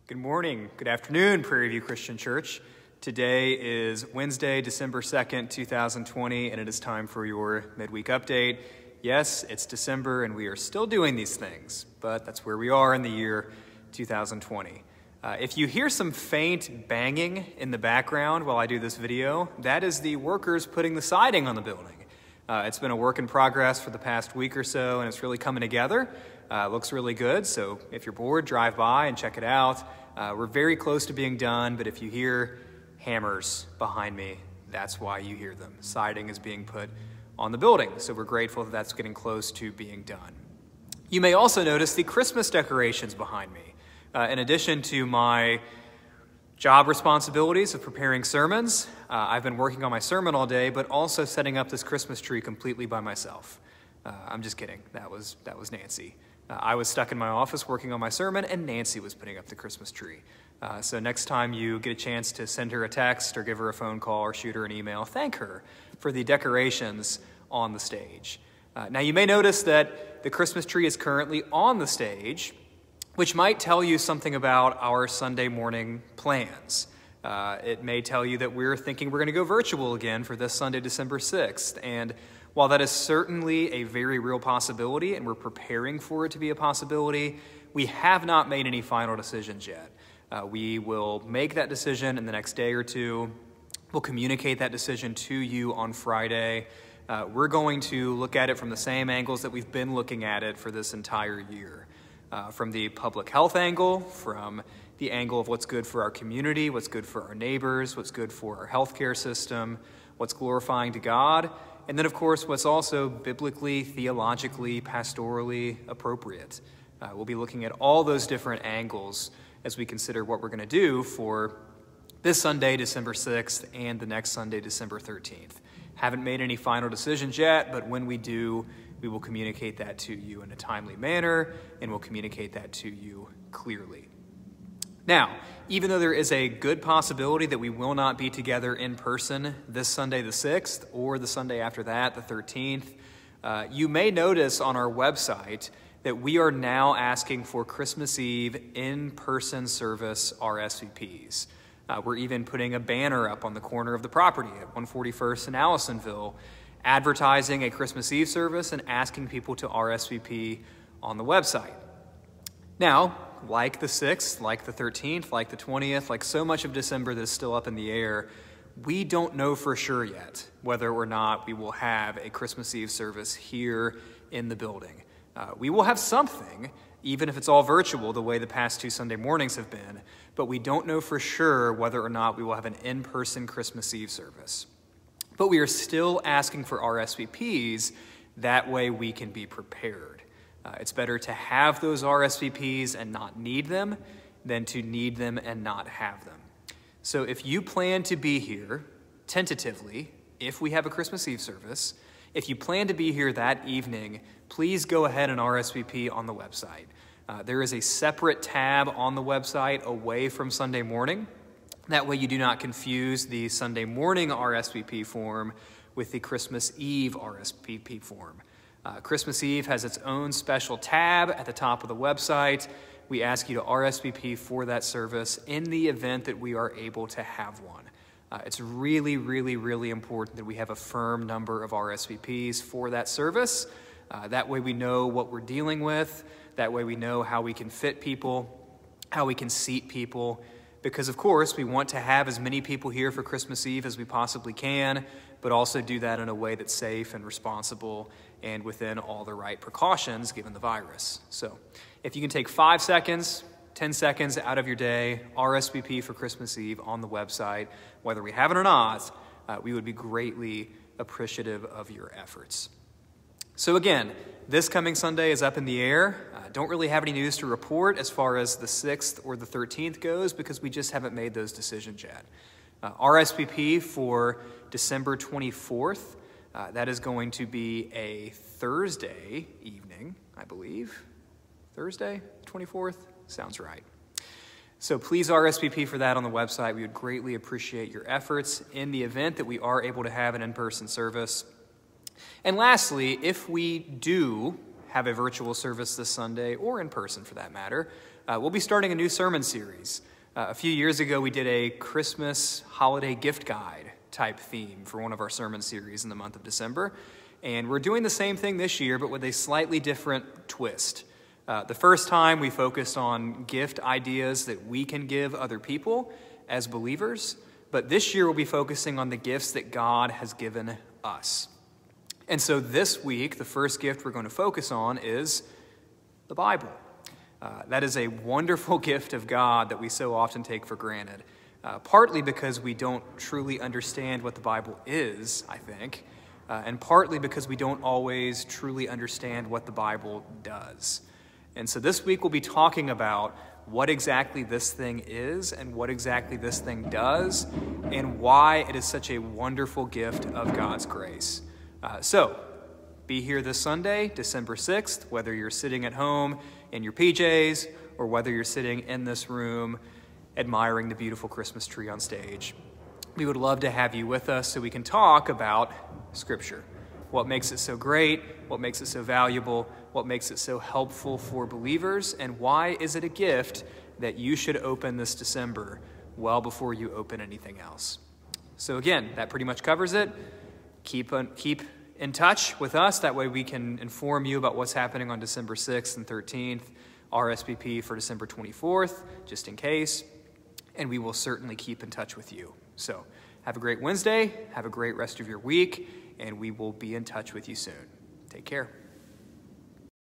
Good morning, good afternoon, Prairie View Christian Church. Today is Wednesday, December 2nd, 2020, and it is time for your midweek update. Yes, it's December, and we are still doing these things, but that's where we are in the year 2020. If you hear some faint banging in the background while I do this video, that is the workers putting the siding on the building. It's been a work in progress for the past week or so, and it's really coming together. Looks really good, so if you're bored, drive by and check it out. We're very close to being done, but if you hear hammers behind me, that's why you hear them. Siding is being put on the building, so we're grateful that that's getting close to being done. You may also notice the Christmas decorations behind me. In addition to my job responsibilities of preparing sermons, I've been working on my sermon all day, but also setting up this Christmas tree completely by myself. I'm just kidding. That was Nancy. I was stuck in my office working on my sermon, and Nancy was putting up the Christmas tree. So next time you get a chance to send her a text or give her a phone call or shoot her an email, thank her for the decorations on the stage. Now you may notice that the Christmas tree is currently on the stage, which might tell you something about our Sunday morning plans. It may tell you that we're thinking we're going to go virtual again for this Sunday, December 6th. And while that is certainly a very real possibility, and we're preparing for it to be a possibility, we have not made any final decisions yet. We will make that decision in the next day or two. We'll communicate that decision to you on Friday. We're going to look at it from the same angles that we've been looking at it for this entire year. From the public health angle, from the angle of what's good for our community, what's good for our neighbors, what's good for our healthcare system, what's glorifying to God, and then, of course, what's also biblically, theologically, pastorally appropriate. We'll be looking at all those different angles as we consider what we're going to do for this Sunday, December 6th, and the next Sunday, December 13th. Haven't made any final decisions yet, but when we do, we will communicate that to you in a timely manner, and we'll communicate that to you clearly. Now, even though there is a good possibility that we will not be together in person this Sunday the 6th or the Sunday after that, the 13th, you may notice on our website that we are now asking for Christmas Eve in-person service RSVPs. We're even putting a banner up on the corner of the property at 141st and Allisonville, advertising a Christmas Eve service and asking people to RSVP on the website. Now, like the 6th, like the 13th, like the 20th, like so much of December that is still up in the air, we don't know for sure yet whether or not we will have a Christmas Eve service here in the building. We will have something, even if it's all virtual the way the past two Sunday mornings have been, but we don't know for sure whether or not we will have an in-person Christmas Eve service. But we are still asking for RSVPs, that way we can be prepared. It's better to have those RSVPs and not need them than to need them and not have them. So if you plan to be here, tentatively, if we have a Christmas Eve service, if you plan to be here that evening, please go ahead and RSVP on the website. There is a separate tab on the website away from Sunday morning. That way you do not confuse the Sunday morning RSVP form with the Christmas Eve RSVP form. Christmas Eve has its own special tab at the top of the website. We ask you to RSVP for that service in the event that we are able to have one. It's really, really, really important that we have a firm number of RSVPs for that service. That way we know what we're dealing with. That way we know how we can fit people, how we can seat people. Because, of course, we want to have as many people here for Christmas Eve as we possibly can, but also do that in a way that's safe and responsible and within all the right precautions given the virus. So if you can take 5 seconds, 10 seconds out of your day, RSVP for Christmas Eve on the website, whether we have it or not, we would be greatly appreciative of your efforts. So again, this coming Sunday is up in the air. Don't really have any news to report as far as the 6th or the 13th goes because we just haven't made those decisions yet. RSVP for December 24th, that is going to be a Thursday evening, I believe. Thursday, 24th? Sounds right. So please RSVP for that on the website. We would greatly appreciate your efforts in the event that we are able to have an in-person service. And lastly, if we do have a virtual service this Sunday, or in person for that matter, we'll be starting a new sermon series. A few years ago, we did a Christmas holiday gift guide type theme for one of our sermon series in the month of December. And we're doing the same thing this year, but with a slightly different twist. The first time we focused on gift ideas that we can give other people as believers, but this year we'll be focusing on the gifts that God has given us. And so this week, the first gift we're going to focus on is the Bible. That is a wonderful gift of God that we so often take for granted, partly because we don't truly understand what the Bible is, I think, and partly because we don't always truly understand what the Bible does. And so this week we'll be talking about what exactly this thing is and what exactly this thing does and why it is such a wonderful gift of God's grace. So be here this Sunday, December 6th, whether you're sitting at home in your PJs or whether you're sitting in this room admiring the beautiful Christmas tree on stage. We would love to have you with us so we can talk about Scripture. What makes it so great? What makes it so valuable? What makes it so helpful for believers? And why is it a gift that you should open this December well before you open anything else? So again, that pretty much covers it. Keep in touch with us. That way we can inform you about what's happening on December 6th and 13th, RSVP for December 24th, just in case. And we will certainly keep in touch with you. So have a great Wednesday. Have a great rest of your week. And we will be in touch with you soon. Take care.